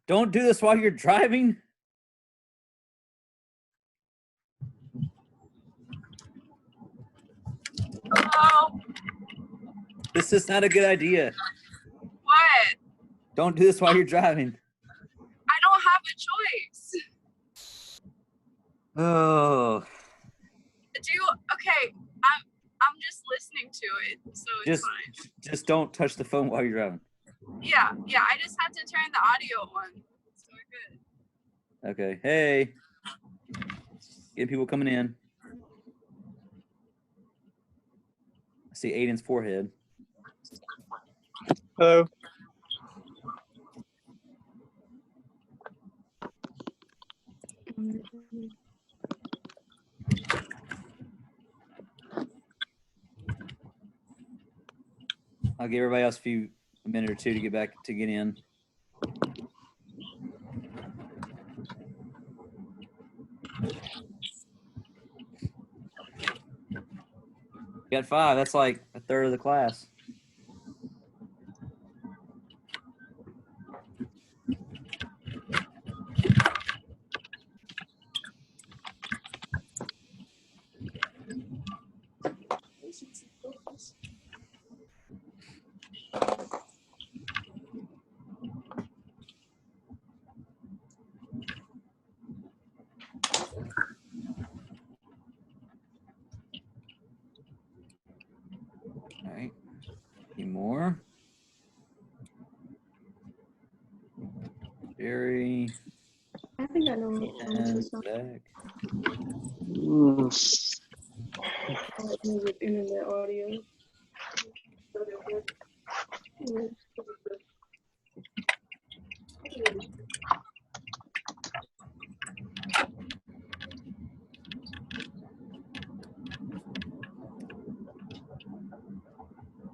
Don't do this while you're driving. Hello? This is not a good idea. What? Don't do this while you're driving. I don't have a choice. Oh. Okay, I'm just listening to it, so it's fine. Just don't touch the phone while you're driving. Yeah, I just have to turn the audio on. So we're good. Okay. Hey. Get people coming in. I see Aiden's forehead. Hello. I'll give everybody else a minute or two to get in. You got 5. That's like a third of the class. All right. Any more? Jerry. I think I know what And Zach. with internet audio.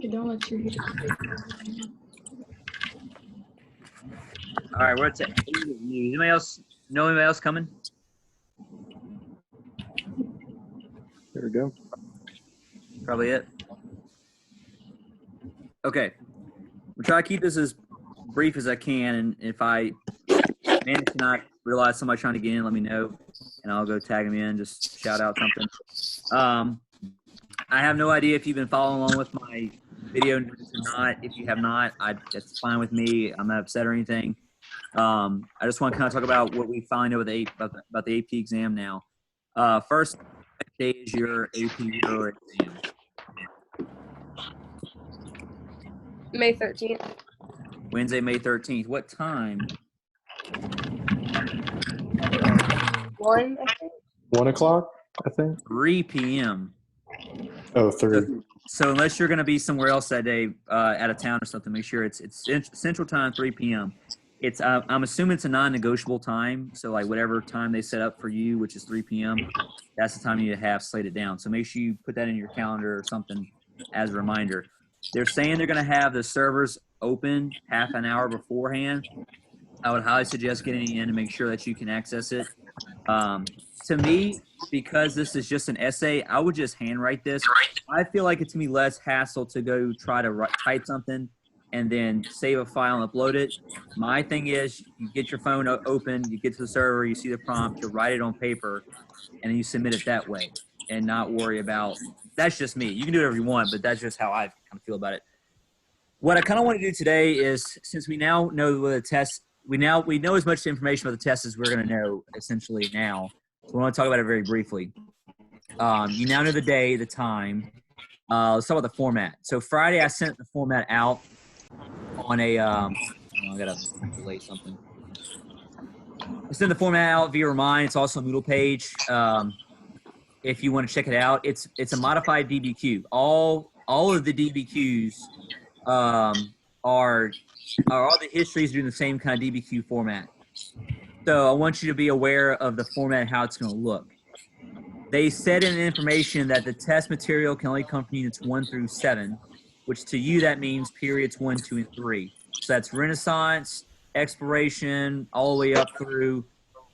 It don't let you hear. All right, we're at anybody else know anybody else coming? There we go. Probably it. Okay. We'll try to keep this as brief as I can, and if I manage to not realize somebody trying to get in, let me know, and I'll go tag them in, just shout out something. I have no idea if you've been following along with my video or not. If you have not, that's fine with me. I'm not upset or anything. I just want to kind of talk about what we finally know about the AP exam now. First day is your AP Euro exam. May 13th. Wednesday, May 13th. What time? 1, I think. 1 o'clock, I think. 3 p.m. Oh, 3. So unless you're going to be somewhere else that day, out of town or something, make sure it's Central Time, 3 p.m. It's I'm assuming it's a non-negotiable time. So like whatever time they set up for you, which is 3 p.m., that's the time you need to have slated down. So make sure you put that in your calendar or something as a reminder. They're saying they're going to have the servers open half an hour beforehand. I would highly suggest getting in to make sure that you can access it. To me, because this is just an essay, I would just handwrite this. I feel like it's going to be less hassle to go try to type something and then save a file and upload it. My thing is you get your phone open, you get to the server, you see the prompt, you write it on paper, and then you submit it that way and not worry about – that's just me. You can do whatever you want, but that's just how I kind of feel about it. What I kind of want to do today is, since we now know the test – we know as much information about the test as we're going to know essentially now. So we want to talk about it very briefly. You now know the day, the time. Let's talk about the format. So Friday, I sent the format out on a I got to delay something. I sent the format out via Remind. It's also a Moodle page. If you want to check it out, it's a modified DBQ. All of the DBQs are all the histories doing the same kind of DBQ format. So I want you to be aware of the format and how it's going to look. They said in the information that the test material can only come from units 1 through 7, which to you that means periods 1, 2, and 3. So that's Renaissance, Exploration, all the way up through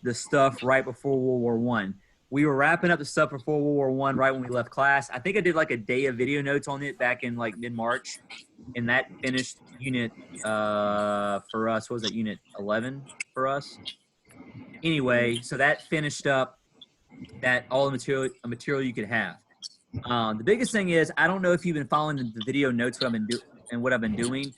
the stuff right before World War I. we were wrapping up the stuff for World War One right when we left class. I think I did like a day of video notes on it back in like mid-March, and that finished unit for us. What was that, unit 11 for us? Anyway, so that finished up that all the material you could have. The biggest thing is, I don't know if you've been following the video notes what I've been doing.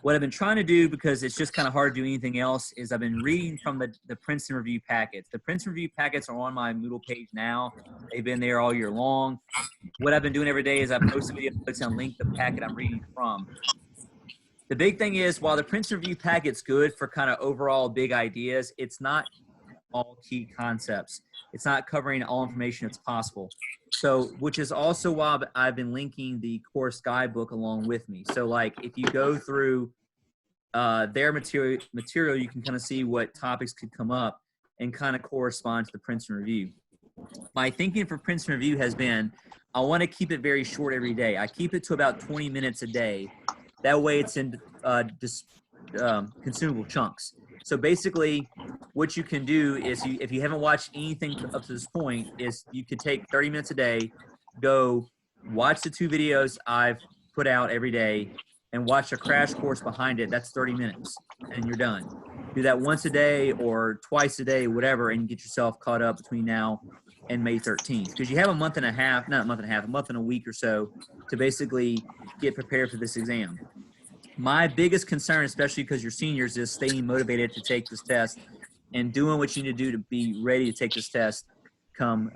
What I've been trying to do, because it's just kind of hard to do anything else, is I've been reading from the Princeton Review packets. The Princeton Review packets are on my Moodle page now. They've been there all year long. What I've been doing every day is I post a video notes and link the packet I'm reading from. The big thing is, while the Princeton Review packet's good for kind of overall big ideas, it's not all key concepts. It's not covering all information that's possible. So, which is also why I've been linking the course guidebook along with me. So like if you go through their material, you can kind of see what topics could come up and kind of correspond to the Princeton Review. My thinking for Princeton Review has been, I want to keep it very short every day. I keep it to about 20 minutes a day. That way it's in consumable chunks. So basically, what you can do is, if you haven't watched anything up to this point, is you could take 30 minutes a day, go watch the 2 videos I've put out every day, and watch a crash course behind it. That's 30 minutes, and you're done. Do that once a day or twice a day, whatever, and get yourself caught up between now and May 13th. Because you have a month and a half, not a month and a half, a month and a week or so to basically get prepared for this exam. My biggest concern, especially because you're seniors, is staying motivated to take this test and doing what you need to do to be ready to take this test come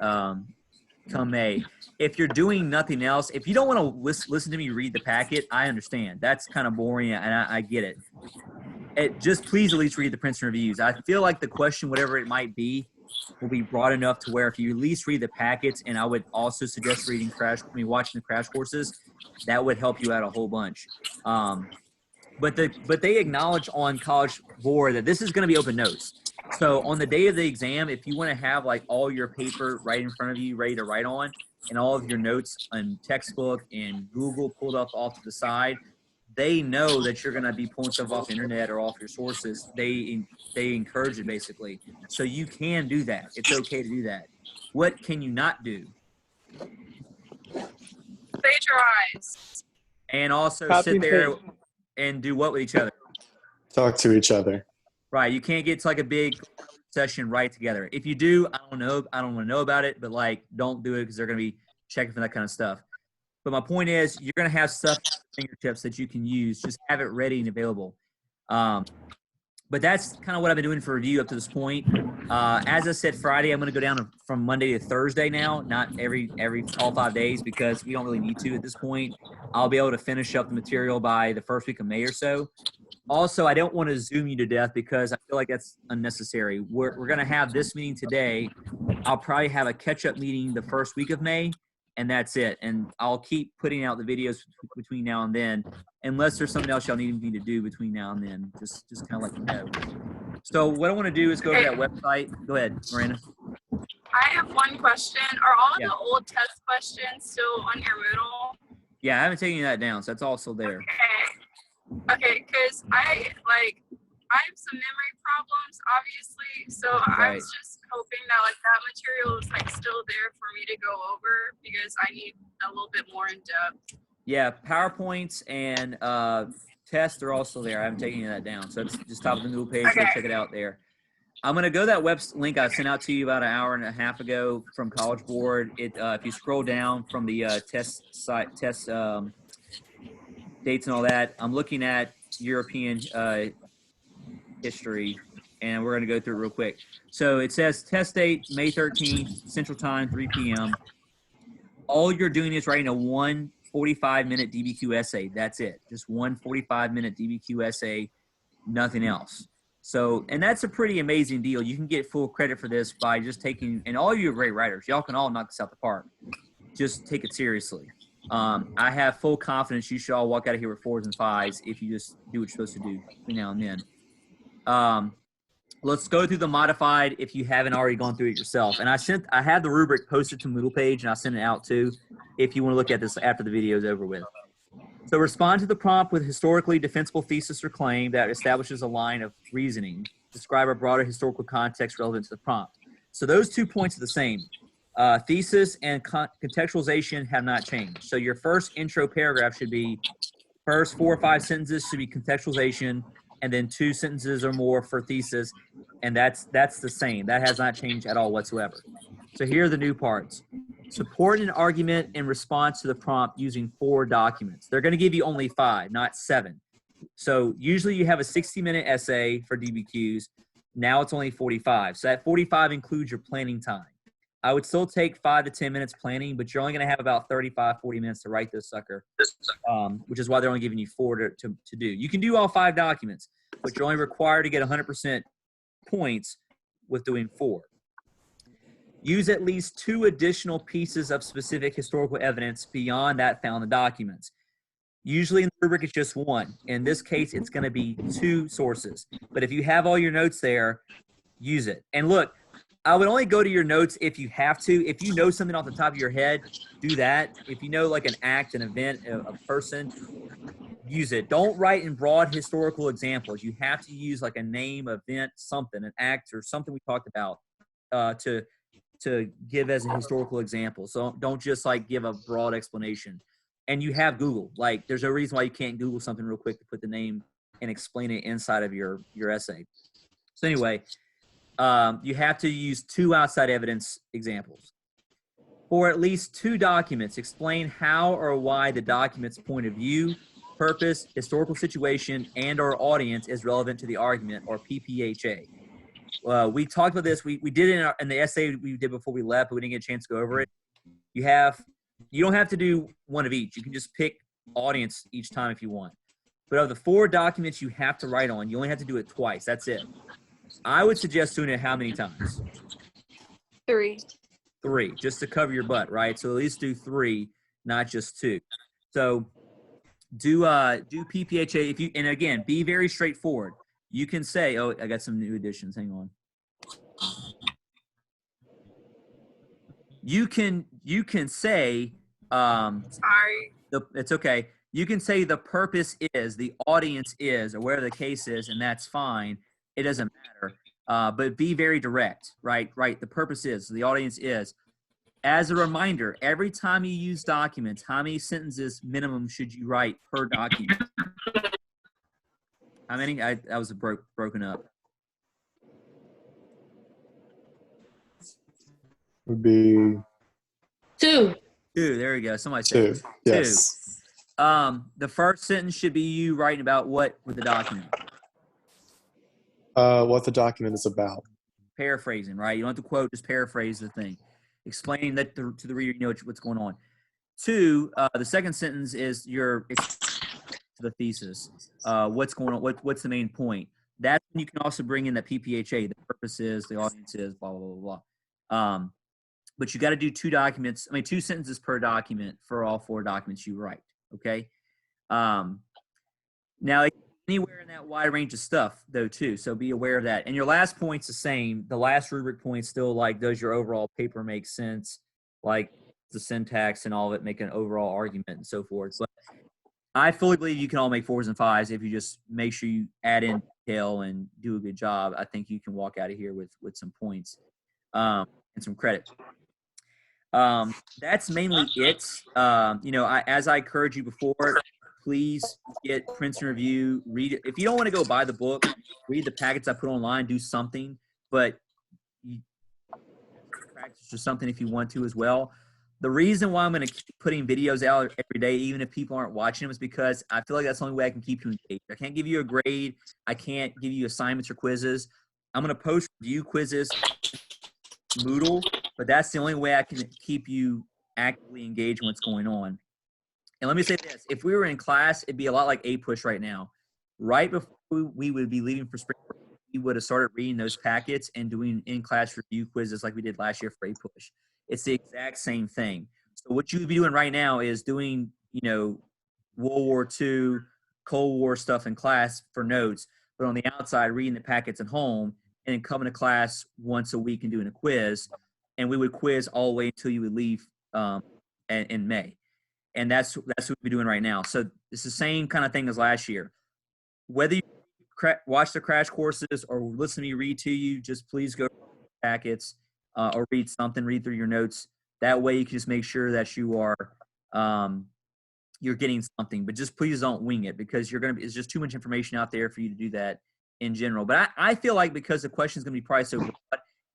May. If you're doing nothing else, if you don't want to listen to me read the packet, I understand. That's kind of boring, and I get it. Just please at least read the Princeton Reviews. I feel like the question, whatever it might be, will be broad enough to where if you at least read the packets, and I would also suggest watching the crash courses, that would help you out a whole bunch. But they acknowledge on College Board that this is going to be open notes. So on the day of the exam, if you want to have like all your paper right in front of you, ready to write on, and all of your notes and textbook and Google pulled up off to the side, they know that you're going to be pulling stuff off the internet or off your sources. They encourage it basically. So you can do that. It's okay to do that. What can you not do? Close your eyes. And also Copy sit there paste. and do what with each other? Talk to each other. Right. You can't get to like a big session right together. If you do, I don't know. I don't want to know about it, but like, don't do it because they're going to be checking for that kind of stuff. But my point is, you're going to have stuff at your fingertips that you can use. Just have it ready and available. But that's kind of what I've been doing for review up to this point. As I said, Friday, I'm going to go down from Monday to Thursday now, not all 5 days, because we don't really need to at this point. I'll be able to finish up the material by the first week of May or so. Also, I don't want to Zoom you to death because I feel like that's unnecessary. We're going to have this meeting today. I'll probably have a catch-up meeting the first week of May, and that's it. And I'll keep putting out the videos between now and then, unless there's something else y'all need me to do between now and then. Just kind of let me know. So what I want to do is go to that website. Go ahead, Miranda. I have one question. Are all Yeah. the old test questions still on your Moodle? Yeah, I haven't taken that down, so that's also there. Okay, because I have some memory problems, obviously, so I was just hoping that like that material is like still there for me to go over because I need a little bit more in depth. Yeah, PowerPoints and tests are also there. I haven't taken any of that down, so it's just top of the Moodle page. Go check it out there. I'm going to go to that web link I sent out to you about an hour and a half ago from College Board. If you scroll down from the test dates and all that, I'm looking at European history, and we're going to go through it real quick. So it says test date, May 13th, Central Time, 3 p.m. All you're doing is writing a 1 45-minute DBQ essay. That's it. Just 1 45-minute DBQ essay, nothing else. So, and that's a pretty amazing deal. You can get full credit for this by just taking, and all you are great writers. Y'all can all knock this out the park. Just take it seriously. I have full confidence you should all walk out of here with 4s and 5s if you just do what you're supposed to do between now and then. Let's go through the modified if you haven't already gone through it yourself. And I have the rubric posted to Moodle page, and I sent it out too if you want to look at this after the video is over with. So respond to the prompt with historically defensible thesis or claim that establishes a line of reasoning. Describe a broader historical context relevant to the prompt. So those 2 points are the same. Thesis and contextualization have not changed. So your first intro paragraph should be first 4 or 5 sentences should be contextualization, and then 2 sentences or more for thesis, and that's the same. That has not changed at all whatsoever. So here are the new parts. Support an argument in response to the prompt using 4 documents. They're going to give you only 5, not 7. So usually you have a 60-minute essay for DBQs. Now it's only 45. So that 45 includes your planning time. I would still take 5 to 10 minutes planning, but you're only going to have about 35, 40 minutes to write this sucker, which is why they're only giving you 4 to do. You can do all 5 documents, but you're only required to get 100% points with doing 4. Use at least 2 additional pieces of specific historical evidence beyond that found in the documents. Usually in the rubric, it's just 1. In this case, it's going to be 2 sources. But if you have all your notes there, use it. And look, I would only go to your notes if you have to. If you know something off the top of your head, do that. If you know like an act, an event, a person, use it. Don't write in broad historical examples. You have to use like a name, event, something, an act, or something we talked about to give as a historical example. So don't just like give a broad explanation. And you have Google. Like there's no reason why you can't Google something real quick to put the name and explain it inside of your essay. So anyway, you have to use 2 outside evidence examples. For at least 2 documents, explain how or why the document's point of view, purpose, historical situation, and or audience is relevant to the argument, or PPHA. We talked about this. We did it in the essay we did before we left, but we didn't get a chance to go over it. You don't have to do one of each. You can just pick audience each time if you want. But of the 4 documents you have to write on, you only have to do it twice. That's it. I would suggest doing it how many times? 3. 3, just to cover your butt, right? So at least do 3, not just 2. So do PPHA if you, and again, be very straightforward. You can say, oh, I got some new additions. Hang on. You can say, Sorry. it's okay. You can say the purpose is, the audience is, or whatever the case is, and that's fine. It doesn't matter. But be very direct, right? Right. The purpose is, the audience is. As a reminder, every time you use documents, how many sentences minimum should you write per document? How many? I was broken up. Would be 2. 2. There we go. Somebody said 2. Yes. 2. The first sentence should be you writing about what with the document. What the document is about. Paraphrasing, right? You don't have to quote, just paraphrase the thing. Explaining that to the reader, you know what's going on. 2, the second sentence is your to the thesis. What's going on? What's the main point? That you can also bring in that PPHA. The purpose is, the audience is, blah blah blah blah. But you got to do 2 documents. I mean, 2 sentences per document for all 4 documents you write. Okay. Now, anywhere in that wide range of stuff, though, too. So be aware of that. And your last point's the same. The last rubric point's still like, does your overall paper make sense? Like the syntax and all of it, make an overall argument and so forth. But I fully believe you can all make 4s and 5s if you just make sure you add in detail and do a good job. I think you can walk out of here with some points and some credit. That's mainly it. As I encouraged you before, please get Princeton Review. Read it. If you don't want to go buy the book, read the packets I put online. Do something, but you practice or something if you want to as well. The reason why I'm going to keep putting videos out every day, even if people aren't watching them, is because I feel like that's the only way I can keep you engaged. I can't give you a grade. I can't give you assignments or quizzes. I'm going to post review quizzes, Moodle, but that's the only way I can keep you actively engaged in what's going on. And let me say this, if we were in class, it'd be a lot like A-Push right now. Right before we would be leaving for spring break, we would have started reading those packets and doing in-class review quizzes like we did last year for A-Push. It's the exact same thing. So what you would be doing right now is doing, World War II, Cold War stuff in class for notes, but on the outside, reading the packets at home and then coming to class once a week and doing a quiz. And we would quiz all the way until you would leave in May. And that's what we're doing right now. So it's the same kind of thing as last year. Whether you watch the crash courses or listen to me read to you, just please go packets or read something, read through your notes. That way you can just make sure that you are you're getting something. But just please don't wing it, because it's just too much information out there for you to do that in general. But I feel like because the question is going to be probably so broad,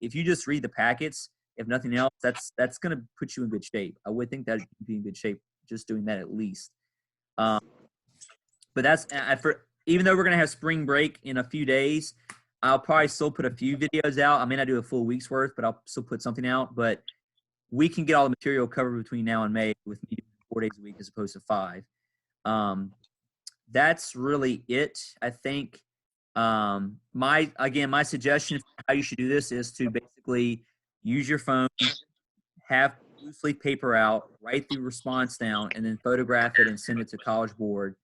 if you just read the packets, if nothing else, that's going to put you in good shape. I would think that you'd be in good shape just doing that at least. But that's even though we're going to have spring break in a few days, I'll probably still put a few videos out. I may not do a full week's worth, but I'll still put something out. But we can get all the material covered between now and May with me doing 4 days a week as opposed to 5. That's really it, I think. My suggestion for how you should do this is to basically use your phone, have loose leaf paper out, write the response down, and then photograph it and send it to College Board.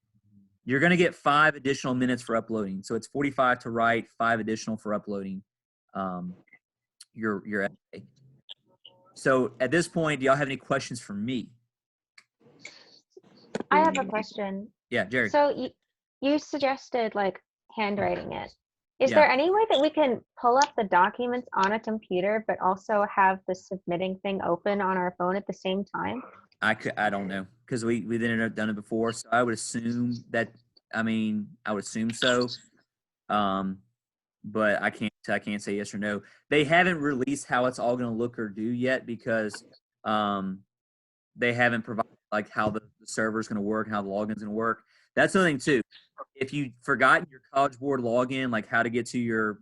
You're going to get 5 additional minutes for uploading. So it's 45 to write, 5 additional for uploading your essay. So at this point, do y'all have any questions for me? I have a question. Yeah, Jerry. So you suggested like handwriting it. Is Yeah. there any way that we can pull up the documents on a computer, but also have the submitting thing open on our phone at the same time? I don't know, because we didn't have done it before, so I would assume that. I would assume so, but I can't say yes or no. They haven't released how it's all going to look or do yet, because they haven't provided like how the server is going to work and how the login is going to work. That's the thing too. If you've forgotten your College Board login, like how to get to your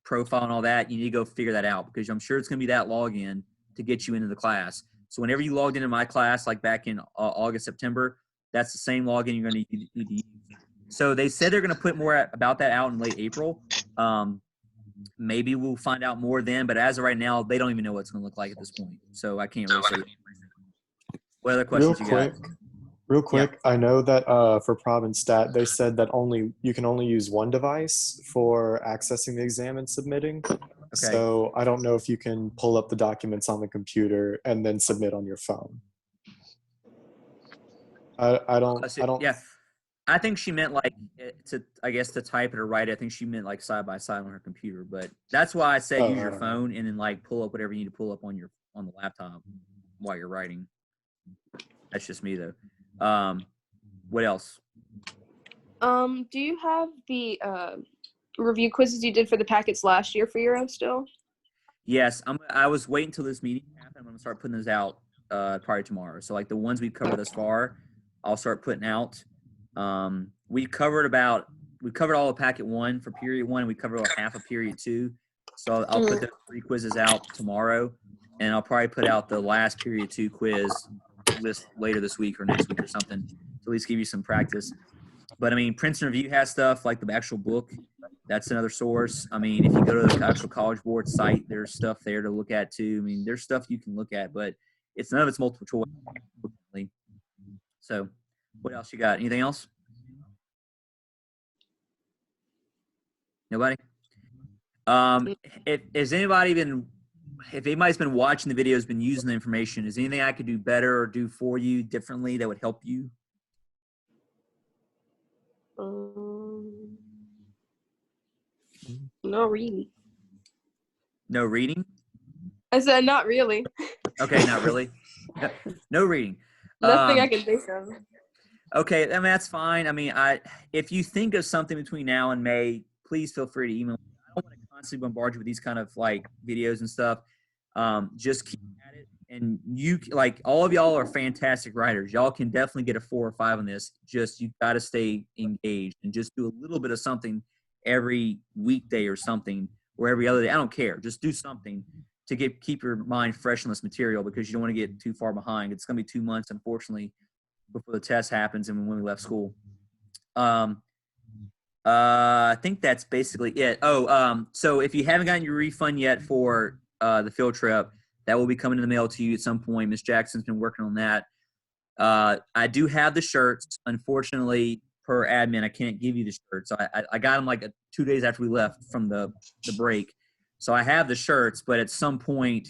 profile and all that, you need to go figure that out, because I'm sure it's going to be that login to get you into the class. So whenever you logged into my class, like back in August, September, that's the same login you're going to need to use. So they said they're going to put more about that out in late April. Maybe we'll find out more then, but as of right now, they don't even know what it's going to look like at this point. So I can't really say. What other questions you got? Real quick, I know that for Prob and Stat, they said that you can only use one device for accessing the exam and submitting. Okay. So I don't know if you can pull up the documents on the computer and then submit on your phone. I don't. Yeah, I think she meant like to type it or write it. I think she meant like side by side on her computer. But that's why I say use your phone and then like pull up whatever you need to pull up on the laptop while you're writing. That's just me though. What else? Do you have the review quizzes you did for the packets last year for your own still? Yes, I was waiting until this meeting happened. I'm gonna start putting those out probably tomorrow. So like the ones we've covered thus far, I'll start putting out. We covered all of packet 1 for period 1, and we covered half of period 2. So I'll put the 3 quizzes out tomorrow, and I'll probably put out the last period 2 quiz list later this week or next week or something to at least give you some practice. But Princeton Review has stuff like the actual book. That's another source. If you go to the actual College Board site, there's stuff there to look at too. There's stuff you can look at, but none of it's multiple choice. So what else you got? Anything else? Nobody? If anybody's been watching the videos, been using the information, is anything I could do better or do for you differently that would help you? No reading. No reading? I said not really. Okay, not really. No reading. Nothing I can think of. Okay, that's fine. If you think of something between now and May, please feel free to email me. I don't want to constantly bombard you with these kind of like videos and stuff. Just keep at it. And you, like, all of y'all are fantastic writers. Y'all can definitely get a 4 or 5 on this. Just, you got to stay engaged and just do a little bit of something every weekday or something, or every other day. I don't care. Just do something to keep your mind fresh on this material, because you don't want to get too far behind. It's going to be 2 months, unfortunately, before the test happens and when we left school. I think that's basically it. So if you haven't gotten your refund yet for the field trip, that will be coming in the mail to you at some point. Miss Jackson's been working on that. I do have the shirts. Unfortunately, per admin, I can't give you the shirts. I got them like 2 days after we left from the break. So I have the shirts, but at some point,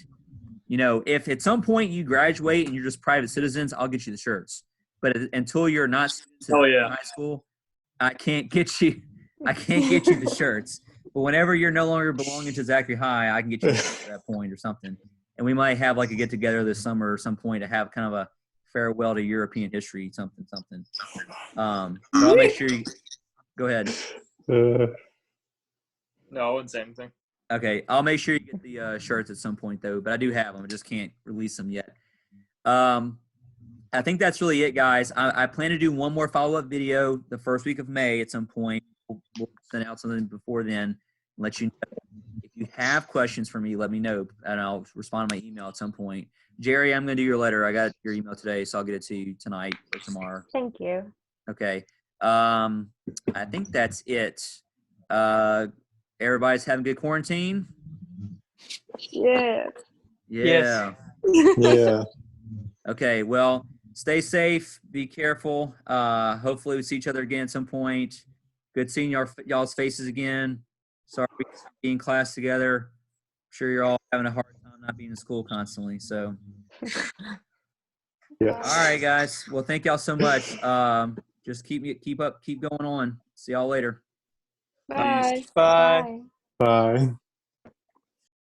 if at some point you graduate and you're just private citizens, I'll get you the shirts. But until you're not in high school, I can't get you the shirts. But whenever you're no longer belonging to Zachary High, I can get you to that point or something. And we might have like a get together this summer or some point to have kind of a farewell to European history, something. But I'll make sure you go ahead. No, I wouldn't say anything. Okay, I'll make sure you get the shirts at some point though. But I do have them. I just can't release them yet. I think that's really it, guys. I plan to do one more follow-up video the first week of May at some point. We'll send out something before then. Let you know. If you have questions for me, let me know, and I'll respond to my email at some point. Jerry, I'm going to do your letter. I got your email today, so I'll get it to you tonight or tomorrow. Thank you. Okay. I think that's it. Everybody's having a good quarantine? Yeah. Yeah. Yeah. Okay, well, stay safe. Be careful. Hopefully we see each other again at some point. Good seeing y'all's faces again. Sorry we can't be in class together. I'm sure you're all having a hard time not being in school constantly. So, Yeah. all right, guys. Well, thank y'all so much. Just keep going on. See y'all later. Bye. Bye. Bye.